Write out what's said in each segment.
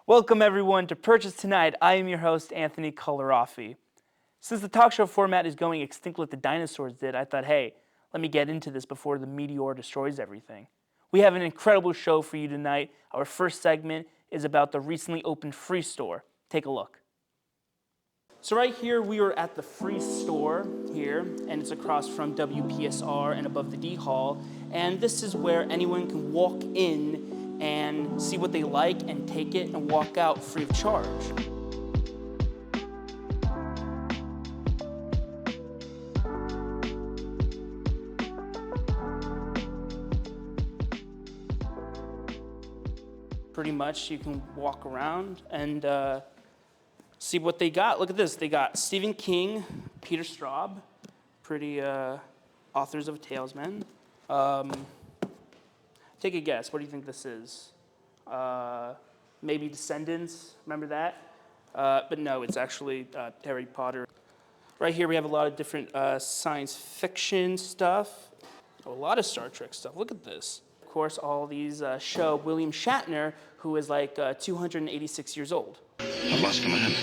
Welcome everyone to Purchase Tonight. I am your host, Anthony Coloraffi. Since the talk show format is going extinct like the dinosaurs did, I thought, hey, let me get into this before the meteor destroys everything. We have an incredible show for you tonight. Our first segment is about the recently opened Free Store. Take a look. So right here, we are at the Free Store here, and it's across from WPSR and above the D Hall. And this is where anyone can walk in and see what they like and take it and walk out free of charge. Pretty much, you can walk around and see what they got. Look at this. They got Stephen King, Peter Straub, pretty authors of Talesmen. Take a guess. What do you think this is? Maybe Descendants. Remember that? But no, it's actually Harry Potter. Right here we have a lot of different science fiction stuff. A lot of Star Trek stuff. Look at this. Of course, all these show William Shatner, who is like 286 years old. I've lost command.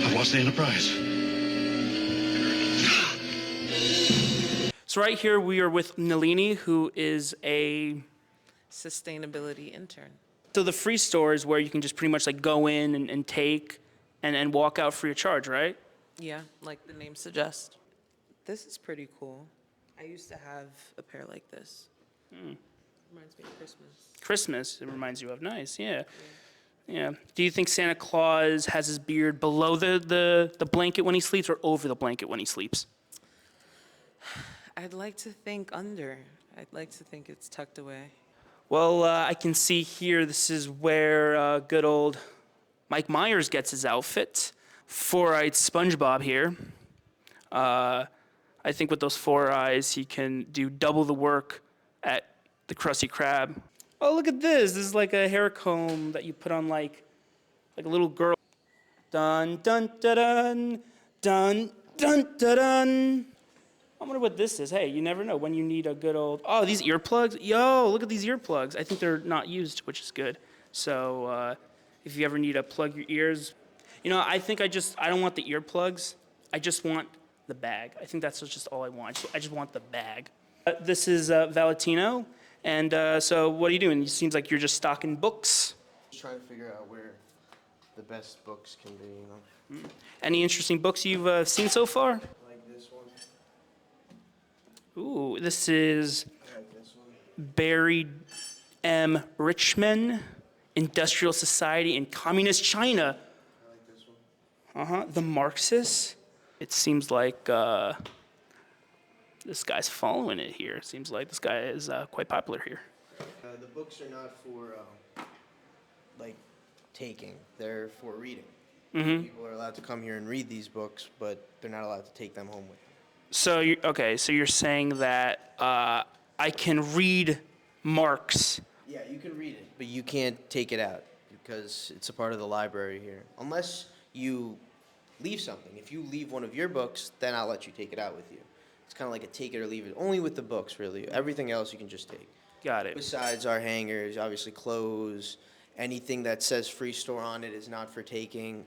I've lost the Enterprise. So right here we are with Nalini, who is a sustainability intern. So the Free Store is where you can just pretty much like go in and take and walk out free of charge, right? Yeah, like the name suggests. This is pretty cool. I used to have a pair like this. Reminds me of Christmas. Christmas, it reminds you of. Nice, yeah. Yeah. Do you think Santa Claus has his beard below the blanket when he sleeps or over the blanket when he sleeps? I'd like to think under. I'd like to think it's tucked away. Well, I can see here this is where good old Mike Myers gets his outfit. Four-eyed SpongeBob here. I think with those 4 eyes, he can do double the work at the Krusty Krab. Oh, look at this. This is like a hair comb that you put on like a little girl. Dun, dun, dun, dun, dun, dun, dun, dun. I wonder what this is. Hey, you never know when you need a good old... Oh, these earplugs? Yo, look at these earplugs. I think they're not used, which is good. So if you ever need to plug your ears... You know, I think I don't want the earplugs. I just want the bag. I think that's just all I want. I just want the bag. This is Valentino. And so what are you doing? It seems like you're just stocking books. Just trying to figure out where the best books can be, you know. Any interesting books you've seen so far? Like this one. Ooh, this is I like this one. Barry M. Richman, Industrial Society in Communist China. I like this one. The Marxists. It seems like this guy's following it here. It seems like this guy is quite popular here. The books are not for, like, taking. They're for reading. People are allowed to come here and read these books, but they're not allowed to take them home with them. So you're saying that I can read Marx. Yeah, you can read it, but you can't take it out because it's a part of the library here. Unless you leave something. If you leave one of your books, then I'll let you take it out with you. It's kind of like a take it or leave it. Only with the books, really. Everything else you can just take. Got it. Besides our hangers, obviously clothes, anything that says Free Store on it is not for taking.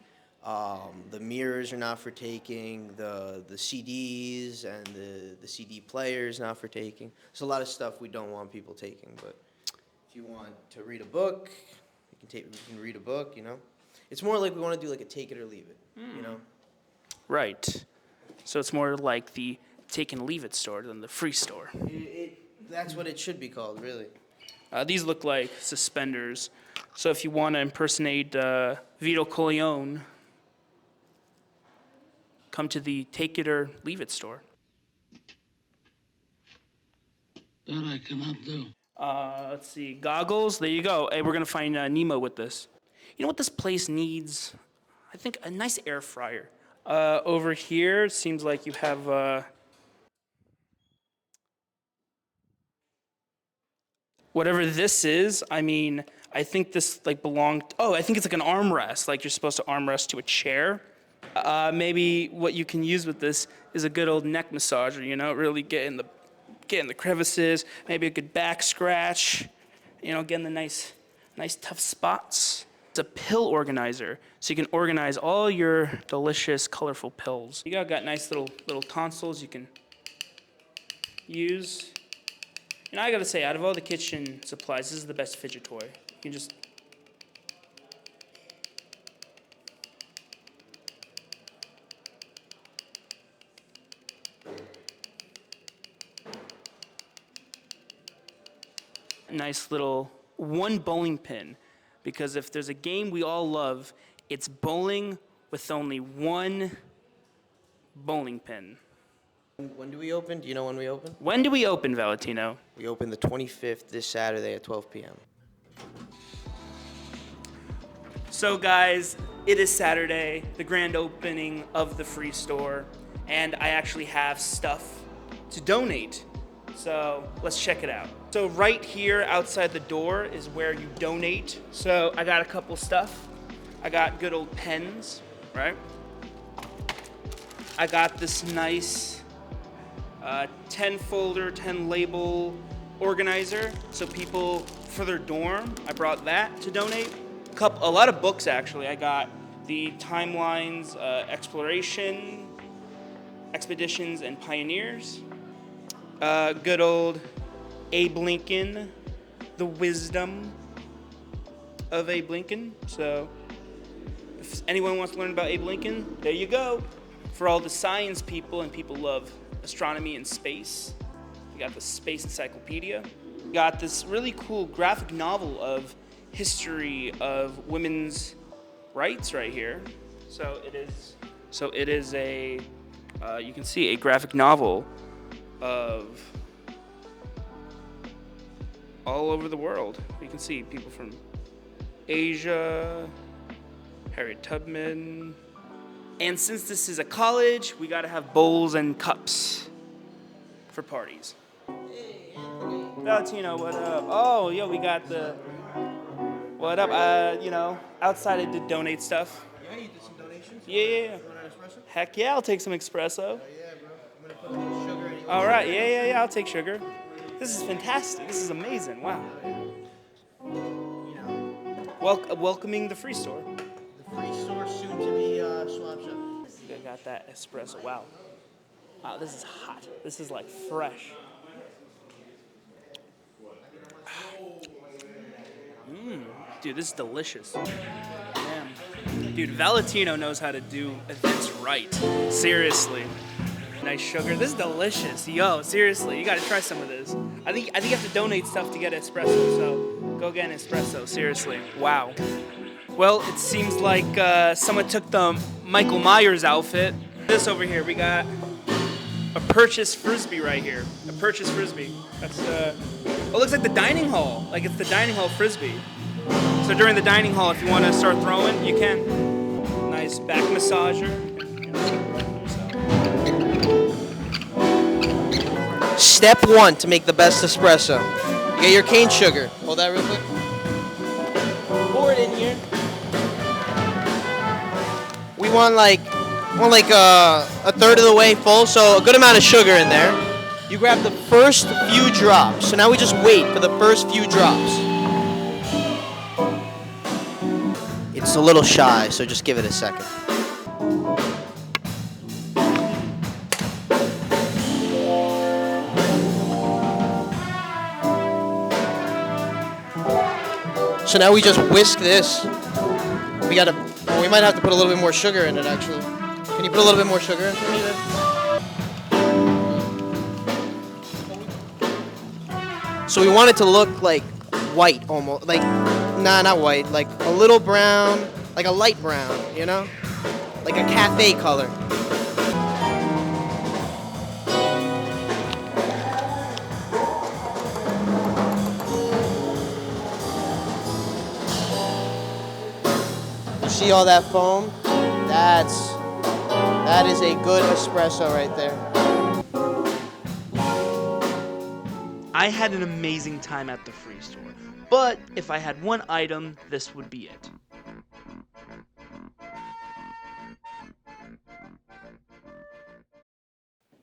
The mirrors are not for taking. The CDs and the CD players not for taking. There's a lot of stuff we don't want people taking. But if you want to read a book, you can read a book. You know, it's more like we want to do like a take it or leave it. You know. Right. So it's more like the take and leave it store than the Free Store. That's what it should be called, really. These look like suspenders. So if you want to impersonate Vito Corleone, come to the take it or leave it store. That I cannot do. Let's see, goggles. There you go. Hey, we're gonna find Nemo with this. You know what this place needs? I think a nice air fryer. Over here, it seems like you have whatever this is. I mean, I think this like belonged. Oh, I think it's like an armrest. Like you're supposed to armrest to a chair. Maybe what you can use with this is a good old neck massager. You know, really get in the crevices. Maybe a good back scratch. You know, getting the nice Nice tough spots. It's a pill organizer, so you can organize all your delicious, colorful pills. You got nice little consoles you can use. And I gotta say, out of all the kitchen supplies, this is the best fidget toy. You can just nice little one bowling pin, because if there's a game we all love, it's bowling with only one bowling pin. When do we open? Do you know when we open? When do we open, Valentino? We open the 25th this Saturday at 12 p.m. So guys, it is Saturday, the grand opening of the free store, and I actually have stuff to donate. So let's check it out. So right here outside the door is where you donate. So I got a couple stuff. I got good old pens, right? I got this nice 10 folder, 10 label organizer. So people for their dorm, I brought that to donate. A lot of books actually. I got the Timelines, Exploration, Expeditions, and Pioneers. Good old Abe Lincoln, The Wisdom of Abe Lincoln. So if anyone wants to learn about Abe Lincoln, there you go. For all the science people and people love astronomy and space, you got the Space Encyclopedia. You got this really cool graphic novel of history of women's rights right here. So it is a you can see a graphic novel of all over the world. You can see people from Asia, Harriet Tubman. And since this is a college, we gotta have bowls and cups for parties. Valentino, what up? Oh, yo, we got the, what up? Outside I did donate stuff. Yeah, you did some donations? Yeah. You want an espresso? Heck yeah, I'll take some espresso. Yeah, bro. I'm gonna put a little sugar in it. All right, yeah, I'll take sugar. This is fantastic. This is amazing. Wow. You know, Welcoming the free store. the free store soon to be swap shop. I got that espresso. Wow. Wow, this is hot. This is like fresh. Dude, this is delicious. Damn. Dude, Valentino knows how to do events right. Seriously. Nice sugar. This is delicious. Yo, seriously, you gotta try some of this. I think you have to donate stuff to get espresso, so go get an espresso. Seriously. Wow. Well, it seems like someone took the Michael Myers outfit. This over here, we got a purchased frisbee right here. A purchased frisbee. That's oh, it looks like the dining hall. Like it's the dining hall frisbee. So during the dining hall, if you want to start throwing, you can. Nice back massager. Step one to make the best espresso. You get your cane sugar. Hold that real quick. Pour it in here. We want like a third of the way full, so a good amount of sugar in there. You grab the first few drops. So now we just wait for the first few drops. It's a little shy, so just give it a second. So now we just whisk this. We might have to put a little bit more sugar in it, actually. Can you put a little bit more sugar in for me then? So we want it to look like white almost, like, nah, not white, like a little brown, like a light brown, you know? Like a cafe color. You see all that foam? That is a good espresso right there. I had an amazing time at the free store, but if I had one item, this would be it.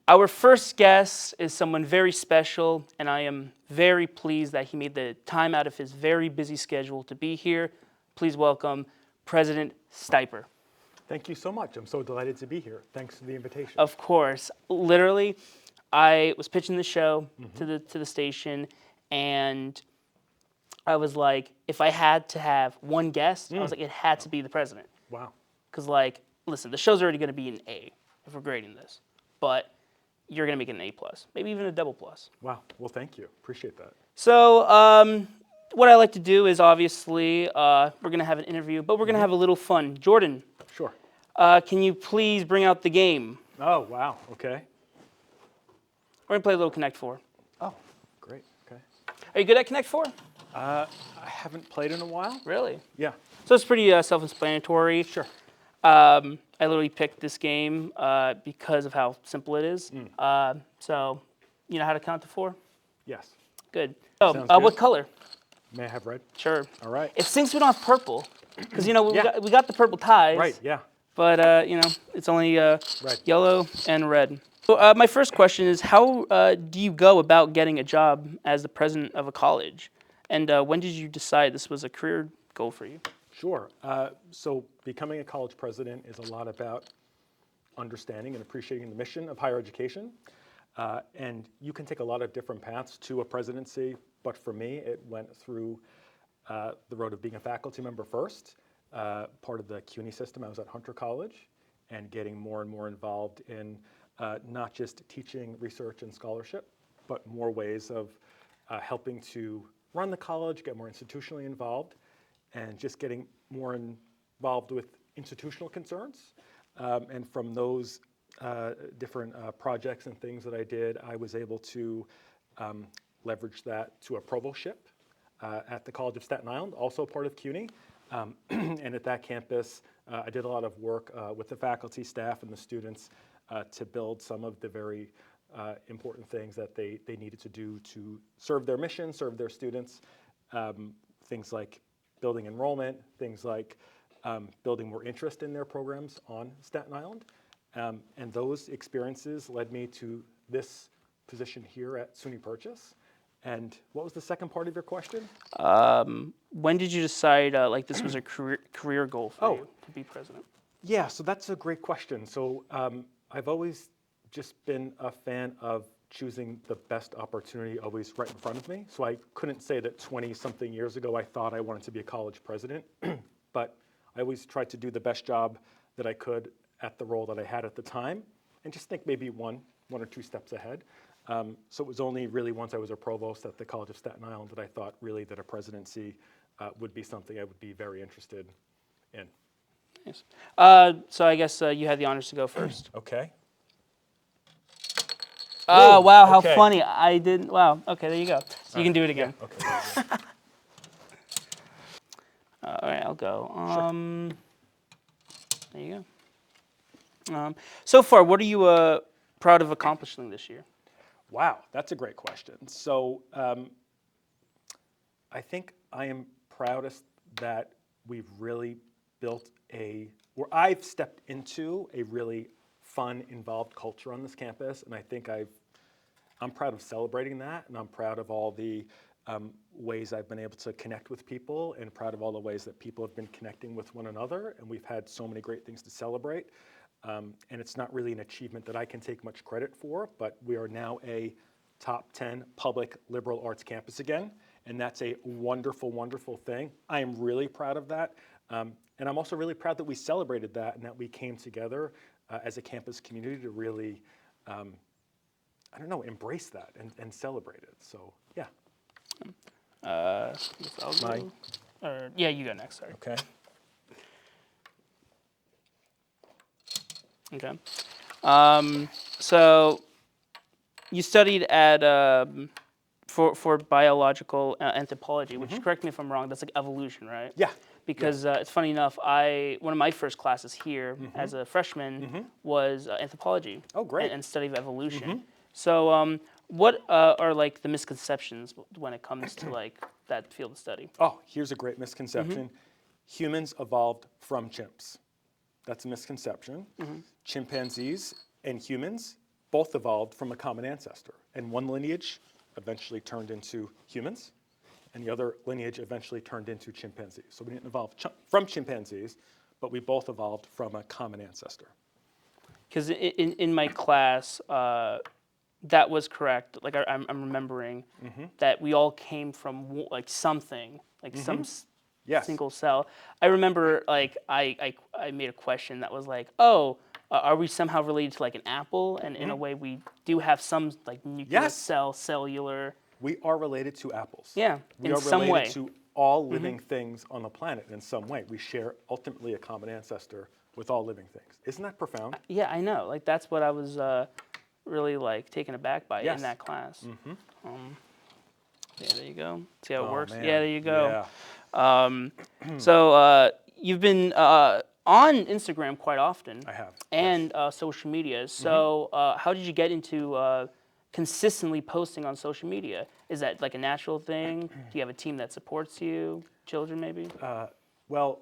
Our first guest is someone very special, and I am very pleased that he made the time out of his very busy schedule to be here. Please welcome President Steiper. Thank you so much. I'm so delighted to be here. Thanks for the invitation. Of course. Literally, I was pitching the show to the station, and I was like, if I had to have one guest, I was like, it had to be the president. Wow. Because, like, listen, the show's already going to be an A if we're grading this, but you're going to make it an A+, maybe even a double plus. Wow. Well, thank you. Appreciate that. So, what I like to do is obviously we're going to have an interview, but we're going to have a little fun. Jordan, Sure. can you please bring out the game? Oh, wow. Okay. We're going to play a little Connect 4. Oh, great. Okay. Are you good at Connect 4? I haven't played in a while. Really? Yeah. So it's pretty self-explanatory. Sure. I literally picked this game because of how simple it is. So, you know how to count to 4? Yes. Good. So, Sounds good. What color? May I have red? Sure. All right. It stinks we don't have purple, because you know Yeah. we got the purple ties. Right. Yeah. But you know it's only Red. yellow and red. So my first question is, how do you go about getting a job as the president of a college, and when did you decide this was a career goal for you? Sure. So becoming a college president is a lot about understanding and appreciating the mission of higher education. And you can take a lot of different paths to a presidency, but for me, it went through the road of being a faculty member first, part of the CUNY system. I was at Hunter College, and getting more and more involved in not just teaching, research, and scholarship, but more ways of helping to run the college, get more institutionally involved, and just getting more involved with institutional concerns. And from those different projects and things that I did, I was able to leverage that to a provostship at the College of Staten Island, also part of CUNY. And at that campus, I did a lot of work with the faculty, staff, and the students to build some of the very important things that they needed to do to serve their mission, serve their students. Things like building enrollment, things like building more interest in their programs on Staten Island. And those experiences led me to this position here at SUNY Purchase. And what was the second part of your question? When did you decide like this was a career goal for you to be president? Yeah, so that's a great question. So I've always just been a fan of choosing the best opportunity always right in front of me. So I couldn't say that 20-something years ago I thought I wanted to be a college president, but I always tried to do the best job that I could at the role that I had at the time, and just think maybe one or two steps ahead. So it was only really once I was a provost at the College of Staten Island that I thought really that a presidency would be something I would be very interested in. Nice. So I guess you had the honors to go first. Okay. Oh, wow, how okay. funny. I didn't, wow. Okay, there you go. So you can do it again. Okay. All right, I'll go. There you go. So far, what are you proud of accomplishing this year? Wow, that's a great question. So I think I am proudest that we've really built where I've stepped into a really fun, involved culture on this campus, and I think I'm proud of celebrating that, and I'm proud of all the ways I've been able to connect with people, and proud of all the ways that people have been connecting with one another, and we've had so many great things to celebrate. And it's not really an achievement that I can take much credit for, but we are now a top 10 public liberal arts campus again, and that's a wonderful, wonderful thing. I am really proud of that, and I'm also really proud that we celebrated that and that we came together as a campus community to really, embrace that and celebrate it. So, yeah. Yeah, you go next, sorry. Okay. Okay. So you studied at for biological anthropology, which correct me if I'm wrong. That's like evolution, right? Yeah. Because it's funny enough, one of my first classes here as a freshman was anthropology. Oh, great. And study of evolution. So what are like the misconceptions when it comes to like that field of study? Oh, here's a great misconception. Humans evolved from chimps. That's a misconception. Chimpanzees and humans both evolved from a common ancestor. And one lineage eventually turned into humans, and the other lineage eventually turned into chimpanzees. So we didn't evolve from chimpanzees, but we both evolved from a common ancestor. Because in my class, that was correct. Like I'm remembering that we all came from like something, like some Yes. single cell. I remember like I made a question that was like, oh, are we somehow related to like an apple? And in a way, we do have some like nuclear Yes. cell, cellular. We are related to apples. Yeah, We in are some related way. to all living things on the planet in some way. We share ultimately a common ancestor with all living things. Isn't that profound? Yeah, I know. Like that's what I was really like taken aback by Yes. in that class. Yeah, there you go. See how it Oh, works? man. Yeah, there you go. Yeah, So you've been on Instagram quite often. I have. And social media. So how did you get into consistently posting on social media? Is that like a natural thing? Do you have a team that supports you? Children, maybe? Well,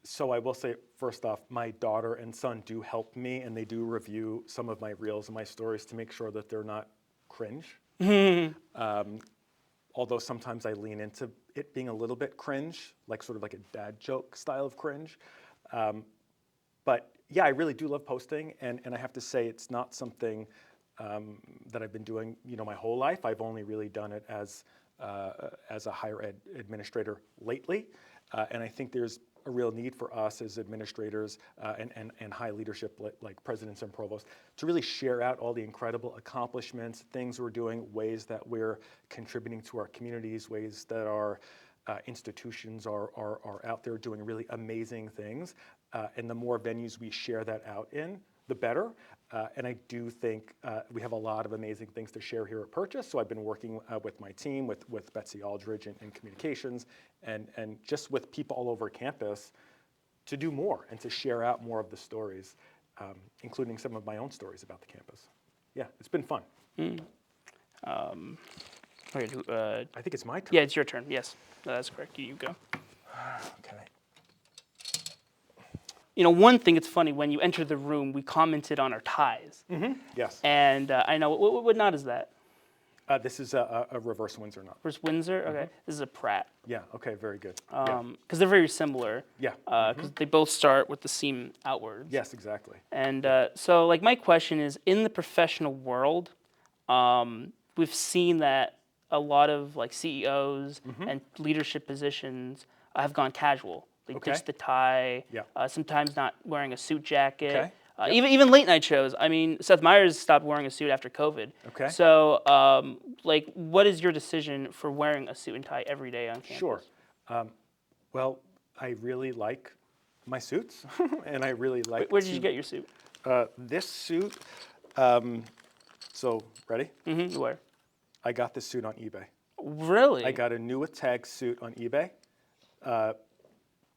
so I will say, first off, my daughter and son do help me, and they do review some of my reels and my stories to make sure that they're not cringe. Although sometimes I lean into it being a little bit cringe, like sort of like a dad joke style of cringe. But yeah, I really do love posting, and I have to say it's not something that I've been doing, my whole life. I've only really done it as a higher ed administrator lately, and I think there's a real need for us as administrators and high leadership like presidents and provosts to really share out all the incredible accomplishments, things we're doing, ways that we're contributing to our communities, ways that our institutions are out there doing really amazing things. And the more venues we share that out in, the better. And I do think we have a lot of amazing things to share here at Purchase. So I've been working with my team, with Betsy Aldridge in communications, and just with people all over campus to do more and to share out more of the stories, including some of my own stories about the campus. Yeah, it's been fun. Okay, I think it's my turn. yeah, it's your turn. Yes, that's correct. You go. Okay. One thing, it's funny, when you enter the room, we commented on our ties. Yes. And I know, what knot is that? This is a reverse Windsor knot. First Windsor? Okay. This is a Pratt. Yeah, okay, very good. Yeah. Because they're very similar. Yeah. Because they both start with the seam outwards. Yes, exactly. And so, like, my question is, in the professional world, we've seen that a lot of, like, CEOs and leadership positions have gone casual. They Okay. ditch the tie, Yeah. sometimes not wearing a suit jacket. Okay. Even late night shows. I mean, Seth Meyers stopped wearing a suit after COVID. Okay. So, like, what is your decision for wearing a suit and tie every day on campus? Sure. Well, I really like my suits, and I really like. Where did you get your suit? This suit? So ready? Where? I got this suit on eBay. Really? I got a new with tag suit on eBay.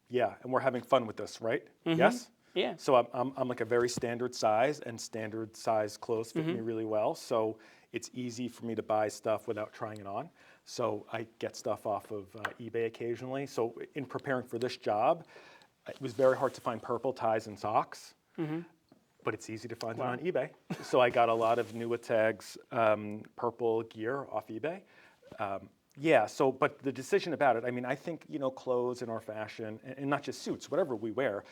Yeah, and we're having fun with this, right? Yes. Yeah. So I'm like a very standard size, and standard size clothes fit me really well. So it's easy for me to buy stuff without trying it on. So I get stuff off of eBay occasionally. So in preparing for this job, it was very hard to find purple ties and socks, but it's easy to find it on eBay. So I got a lot of Nuitags purple gear off eBay. Yeah, so, but the decision about it, I mean, I think, clothes and our fashion, and not just suits, whatever we wear,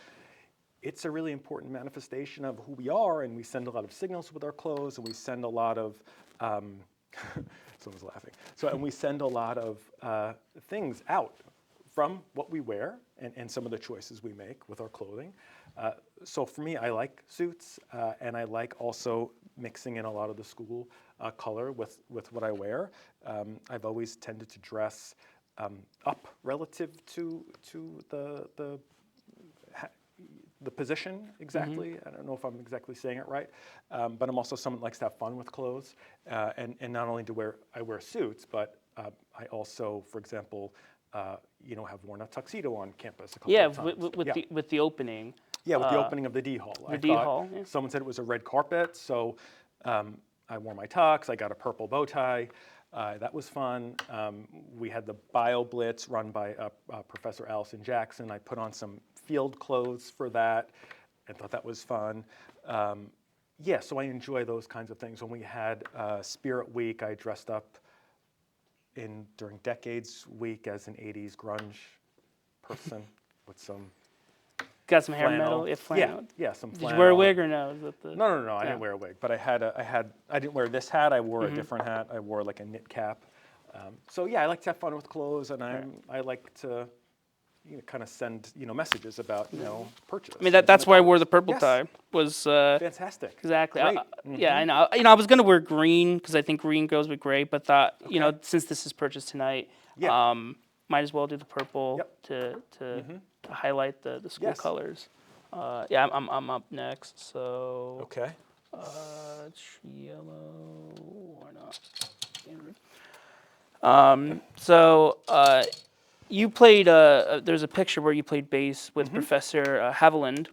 it's a really important manifestation of who we are, and we send a lot of signals with our clothes, and we send a lot of, someone's laughing. So, and we send a lot of things out from what we wear and some of the choices we make with our clothing. So for me, I like suits, and I like also mixing in a lot of the school color with what I wear. I've always tended to dress up relative to the position exactly. I don't know if I'm exactly saying it right, but I'm also someone that likes to have fun with clothes, and not only I wear suits, but I also, for example, have worn a tuxedo on campus a couple of times. With the opening. Yeah, with the opening of the D Hall. The D Hall, yeah. Someone said it was a red carpet, so I wore my tux. I got a purple bow tie. That was fun. We had the Bio Blitz run by Professor Allison Jackson. I put on some field clothes for that and thought that was fun. Yeah, so I enjoy those kinds of things. When we had Spirit Week, I dressed up during Decades Week as an 80s grunge person with some Got some hair flannel. metal. Yeah, flannel. Yeah, some Did flannel. you wear a wig or no? Is that the... No, I No. didn't wear a wig, but I didn't wear this hat. I wore Mm-hmm. a different hat. I wore like a knit cap. So yeah, I like to have fun with clothes, and I like to, kind of send messages about purchase. I mean, that's why I wore the purple Yes. tie. Was Fantastic. exactly. Great. Yeah, I know. I was gonna wear green because I think green goes with gray, but thought since this is purchased tonight, Yeah. might as well do the purple Yep. to highlight the school Yes. colors. Yeah, I'm up next. So Okay. it's yellow or not. You played. There's a picture where you played bass with Professor Haviland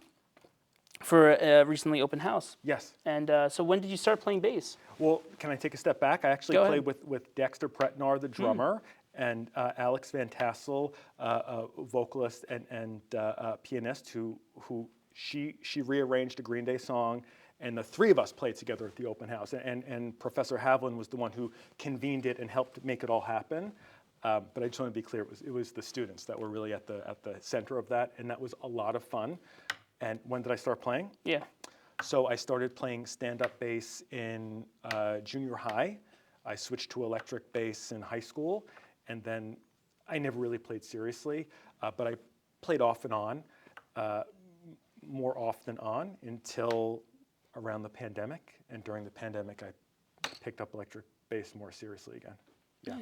for a recently open house. Yes. And so when did you start playing bass? Well, can I take a step back? I actually Go played ahead. with Dexter Pretnar, the drummer, and Alex Van Tassel, a vocalist and pianist, who she rearranged a Green Day song, and the three of us played together at the open house. And Professor Haviland was the one who convened it and helped make it all happen. But I just want to be clear, it was the students that were really at the center of that, and that was a lot of fun. And when did I start playing? Yeah. So I started playing stand-up bass in junior high. I switched to electric bass in high school, and then I never really played seriously, but I played off and on, more off than on, until around the pandemic. And during the pandemic, I picked up electric bass more seriously again. Yeah.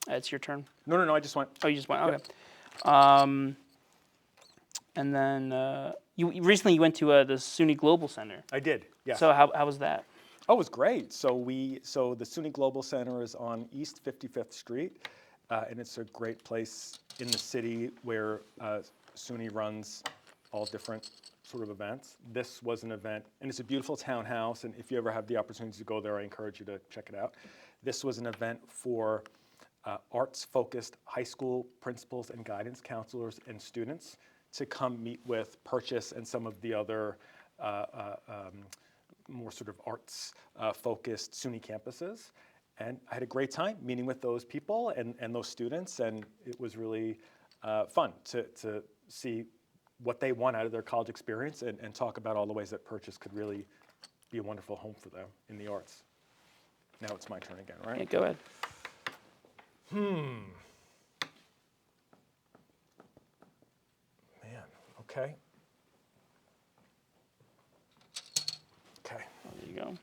It's your turn. No, I just went. Oh, you just went. Yep. Okay. And then you recently you went to the SUNY Global Center. I did, yes. So how was that? Oh, it was great. So the SUNY Global Center is on East 55th Street, and it's a great place in the city where SUNY runs all different sort of events. This was an event, and it's a beautiful townhouse, and if you ever have the opportunity to go there, I encourage you to check it out. This was an event for arts-focused high school principals and guidance counselors and students to come meet with Purchase and some of the other more sort of arts-focused SUNY campuses. And I had a great time meeting with those people and those students, and it was really fun to see what they want out of their college experience and talk about all the ways that Purchase could really be a wonderful home for them in the arts. Now it's my turn again, right? Yeah, go ahead. Man, okay. Okay, There you go.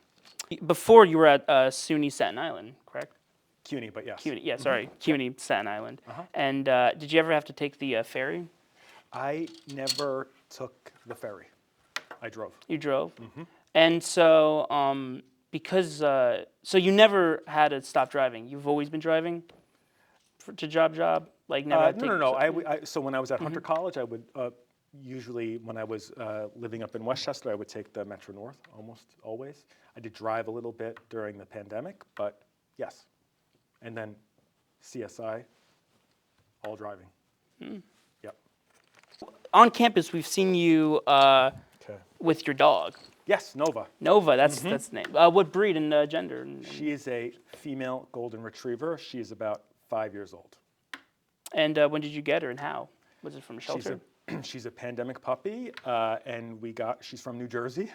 Before you were at SUNY Staten Island, correct? CUNY, but yes. CUNY, yeah, sorry, CUNY Staten Island. Uh-huh. And did you ever have to take the ferry? I never took the ferry. I drove. You drove. And so because so you never had to stop driving. You've always been driving to job, like never. Had to No. take- So when I was at Hunter College, I would usually, when I was living up in Westchester, I would take the Metro North almost always. I did drive a little bit during the pandemic, but yes. And then CSI, all driving. Yep. On campus, we've seen you Okay. with your dog, Yes, Nova. Nova. That's the name. What breed and gender? She is a female golden retriever. She is about 5 years old. And when did you get her, and how? Was it from a shelter? She's a pandemic puppy, and she's from New Jersey,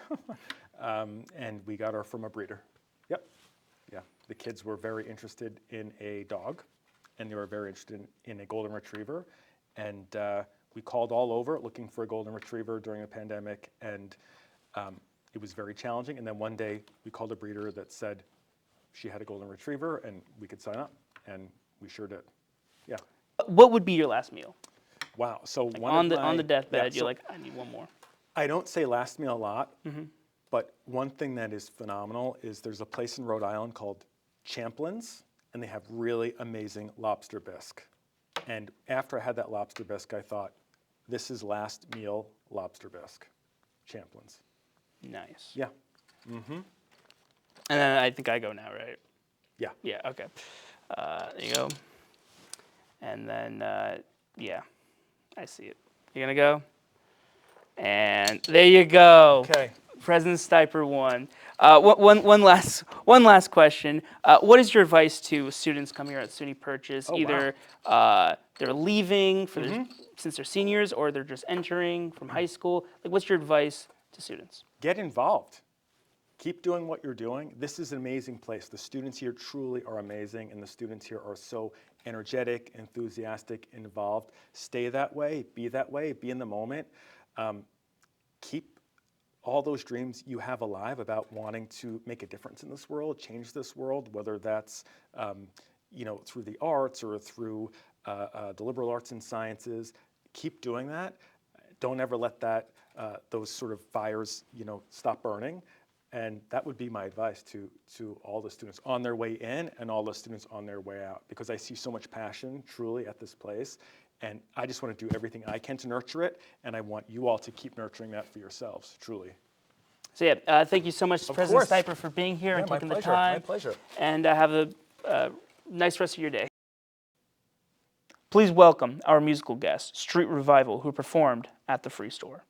and we got her from a breeder. Yep. Yeah. The kids were very interested in a dog, and they were very interested in a golden retriever, and we called all over looking for a golden retriever during the pandemic, and it was very challenging. And then one day we called a breeder that said she had a golden retriever and we could sign up, and we sure did. Yeah. What would be your last meal? Wow. So one On of the on the my- deathbed, yeah, you're so like, I need one more. I don't say last meal a lot, but one thing that is phenomenal is there's a place in Rhode Island called Champlin's, and they have really amazing lobster bisque. And after I had that lobster bisque, I thought, this is last meal lobster bisque. Champlin's. Nice. Yeah. And then I think I go now, right? Yeah. Yeah. Okay. There you go. And then yeah, I see it. You're gonna go. And there you go. Okay. President Stiper won. One last question. What is your advice to students coming here at SUNY Purchase? Oh, wow. Either they're leaving since they're seniors, or they're just entering from high school. Like, what's your advice to students? Get involved. Keep doing what you're doing. This is an amazing place. The students here truly are amazing, and the students here are so energetic, enthusiastic, involved. Stay that way, be in the moment. Keep all those dreams you have alive about wanting to make a difference in this world, change this world, whether that's through the arts or through the liberal arts and sciences. Keep doing that. Don't ever let those sort of fires stop burning. And that would be my advice to all the students on their way in and all the students on their way out, because I see so much passion truly at this place. And I just want to do everything I can to nurture it, and I want you all to keep nurturing that for yourselves, truly. So yeah, thank you so much, President course. Stiper, for being here and my taking the pleasure, time. my pleasure. And have a nice rest of your day. Please welcome our musical guest, Street Revival, who performed at the Free Store.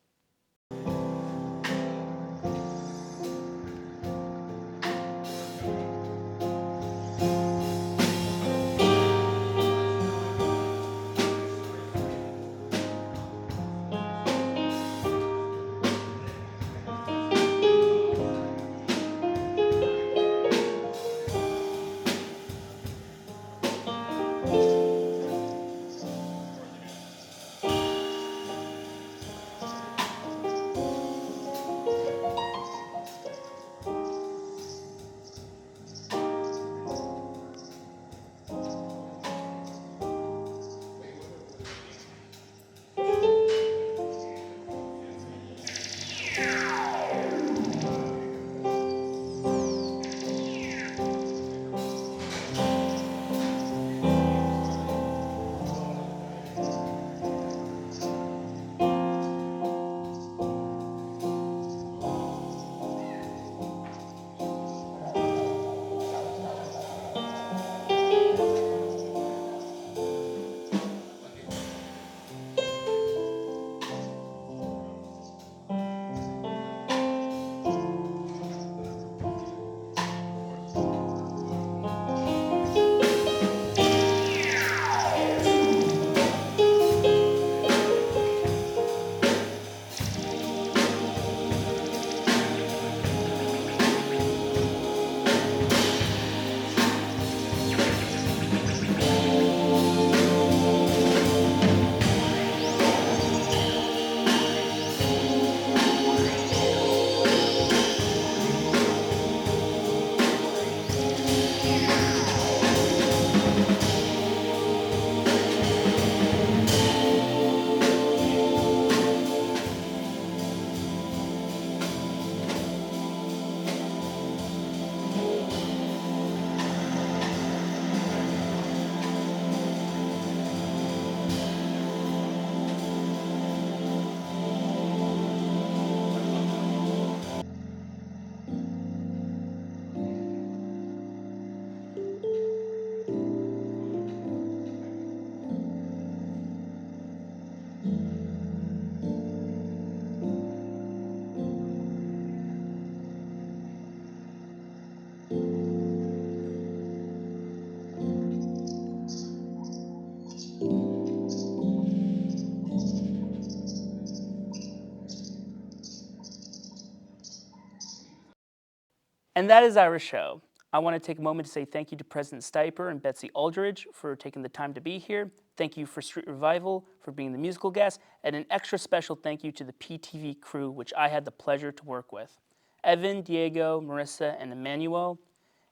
And that is our show. I want to take a moment to say thank you to President Stiper and Betsy Aldridge for taking the time to be here. Thank you for Street Revival for being the musical guest, and an extra special thank you to the PTV crew, which I had the pleasure to work with. Evan, Diego, Marissa, and Emmanuel.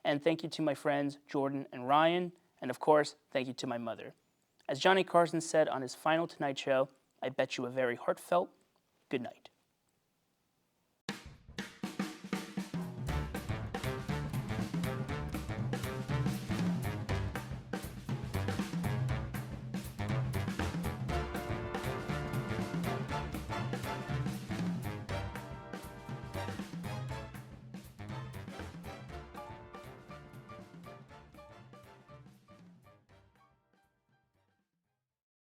And thank you to my friends Jordan and Ryan. And of course, thank you to my mother. As Johnny Carson said on his final Tonight Show, I bet you a very heartfelt good night.